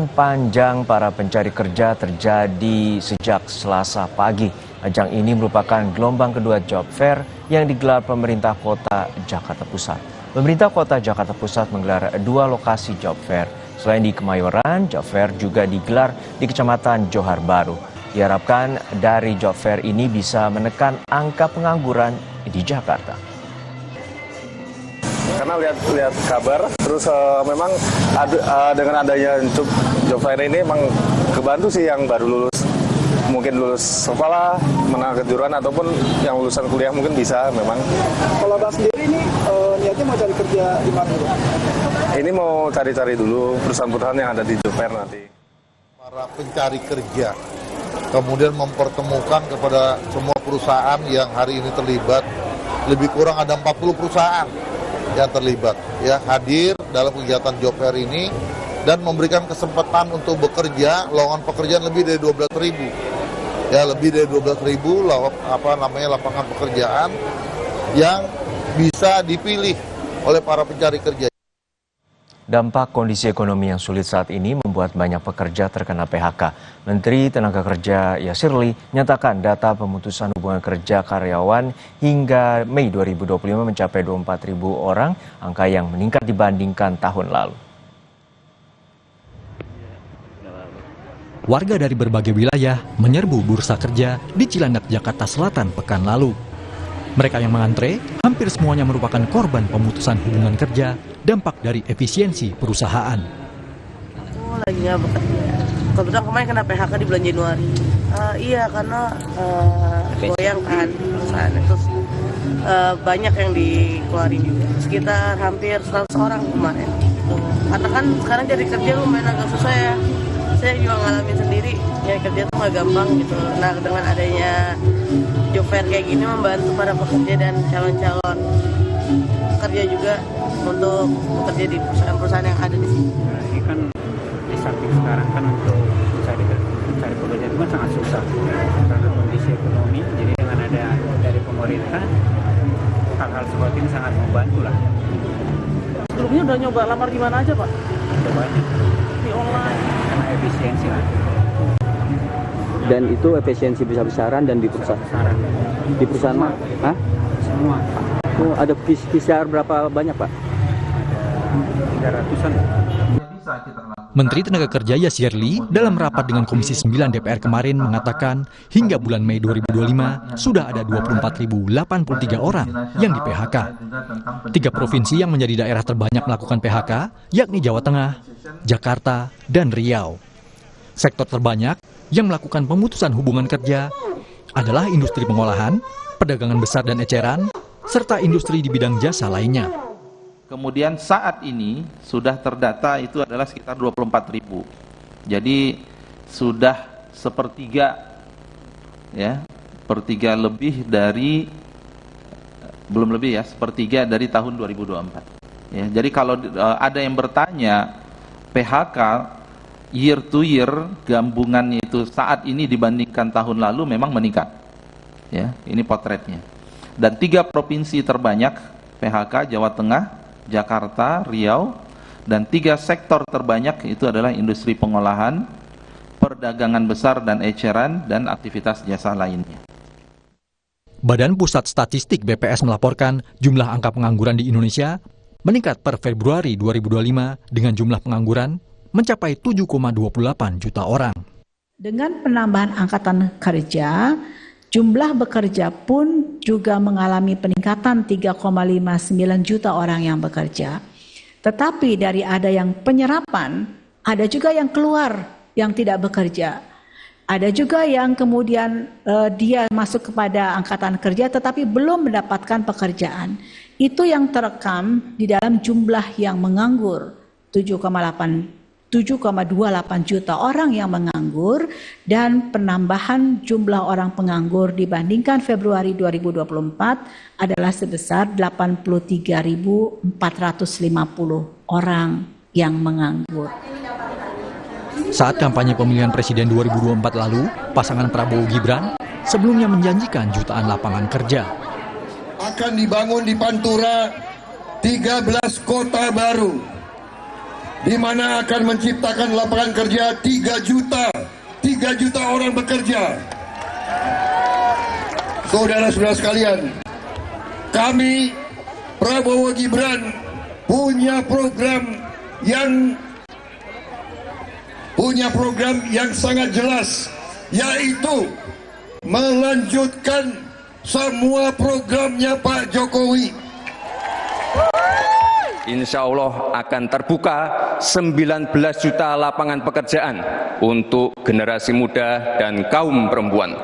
Antrian panjang para pencari kerja terjadi sejak Selasa pagi. Ajang ini merupakan gelombang kedua job fair yang digelar pemerintah kota Jakarta Pusat. Pemerintah kota Jakarta Pusat menggelar 2 lokasi job fair. Selain di Kemayoran, job fair juga digelar di Kecamatan Johar Baru. Diharapkan dari job fair ini bisa menekan angka pengangguran di Jakarta. Karena lihat kabar, terus memang dengan adanya job fair ini memang kebantu sih yang baru lulus, mungkin lulus sekolah, menengah kejuruan ataupun yang lulusan kuliah mungkin bisa memang. Kalau Abang sendiri ini niatnya mau cari kerja di mana? Ini mau cari-cari dulu perusahaan-perusahaan yang ada di job fair nanti. Para pencari kerja, kemudian mempertemukan kepada semua perusahaan yang hari ini terlibat, lebih kurang ada 40 perusahaan yang terlibat, ya, hadir dalam kegiatan job fair ini dan memberikan kesempatan untuk bekerja, lowongan pekerjaan lebih dari 12.000, ya, lebih dari 12.000 lapangan pekerjaan yang bisa dipilih oleh para pencari kerja. Dampak kondisi ekonomi yang sulit saat ini membuat banyak pekerja terkena PHK. Menteri Tenaga Kerja Yasirli menyatakan data pemutusan hubungan kerja karyawan hingga Mei 2025 mencapai 24.000 orang, angka yang meningkat dibandingkan tahun lalu. Warga dari berbagai wilayah menyerbu bursa kerja di Cilandak, Jakarta Selatan pekan lalu. Mereka yang mengantre hampir semuanya merupakan korban pemutusan hubungan kerja dampak dari efisiensi perusahaan. Lagi nggak bekerja. Kebetulan kemarin kena PHK di bulan Januari. Iya, karena goyang kan perusahaan. Terus banyak yang dikeluarin juga. Sekitar hampir 100 orang kemarin. Karena kan sekarang cari kerja lumayan agak susah ya. Saya juga ngalamin sendiri, nyari kerja tuh nggak gampang gitu. Nah, dengan adanya job fair kayak gini membantu para pekerja dan calon-calon pekerja juga untuk bekerja di perusahaan-perusahaan yang ada di sini. Nah, ini kan di samping sekarang kan untuk mencari pekerjaan itu kan sangat susah karena kondisi ekonomi. Jadi dengan ada dari pemerintah, hal-hal seperti ini sangat membantu lah. Sebelumnya udah nyoba lamar di mana aja, Pak? Udah banyak. Di online. Karena efisiensi lah. Dan itu efisiensi besar-besaran dan di perusahaan. Di perusahaan mana? Hah? Semua. Oh, ada PCR berapa banyak, Pak? Ada 300-an. Menteri Tenaga Kerja Yasirli dalam rapat dengan Komisi 9 DPR kemarin mengatakan hingga bulan Mei 2025 sudah ada 24.083 orang yang di PHK. 3 provinsi yang menjadi daerah terbanyak melakukan PHK yakni Jawa Tengah, Jakarta, dan Riau. Sektor terbanyak yang melakukan pemutusan hubungan kerja adalah industri pengolahan, perdagangan besar dan eceran, serta industri di bidang jasa lainnya. Kemudian saat ini sudah terdata itu adalah sekitar 24.000. Jadi sudah sepertiga, ya, sepertiga lebih dari, belum lebih ya, sepertiga dari tahun 2024. Ya, jadi kalau ada yang bertanya PHK year to year gabungannya itu saat ini dibandingkan tahun lalu memang meningkat. Ya, ini potretnya. Dan 3 provinsi terbanyak PHK Jawa Tengah, Jakarta, Riau, dan 3 sektor terbanyak itu adalah industri pengolahan, perdagangan besar dan eceran, dan aktivitas jasa lainnya. Badan Pusat Statistik BPS melaporkan jumlah angka pengangguran di Indonesia meningkat per Februari 2025 dengan jumlah pengangguran mencapai 7,28 juta orang. Dengan penambahan angkatan kerja, jumlah bekerja pun juga mengalami peningkatan 3,59 juta orang yang bekerja. Tetapi dari ada yang penyerapan, ada juga yang keluar yang tidak bekerja. Ada juga yang kemudian dia masuk kepada angkatan kerja tetapi belum mendapatkan pekerjaan. Itu yang terekam di dalam jumlah yang menganggur, 7,28 juta orang yang menganggur, dan penambahan jumlah orang penganggur dibandingkan Februari 2024 adalah sebesar 83.450 orang yang menganggur. Saat kampanye pemilihan presiden 2024 lalu, pasangan Prabowo Gibran sebelumnya menjanjikan jutaan lapangan kerja. Akan dibangun di Pantura 13 kota baru di mana akan menciptakan lapangan kerja 3 juta orang bekerja. Saudara-saudara sekalian, kami Prabowo Gibran punya program yang sangat jelas, yaitu melanjutkan semua programnya Pak Jokowi. Insya Allah akan terbuka 19 juta lapangan pekerjaan untuk generasi muda dan kaum perempuan.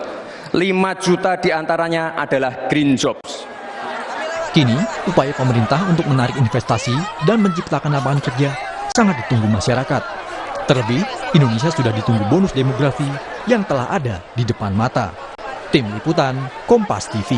5 juta diantaranya adalah green jobs. Kini, upaya pemerintah untuk menarik investasi dan menciptakan lapangan kerja sangat ditunggu masyarakat. Terlebih, Indonesia sudah ditunggu bonus demografi yang telah ada di depan mata. Tim Liputan, Kompas TV.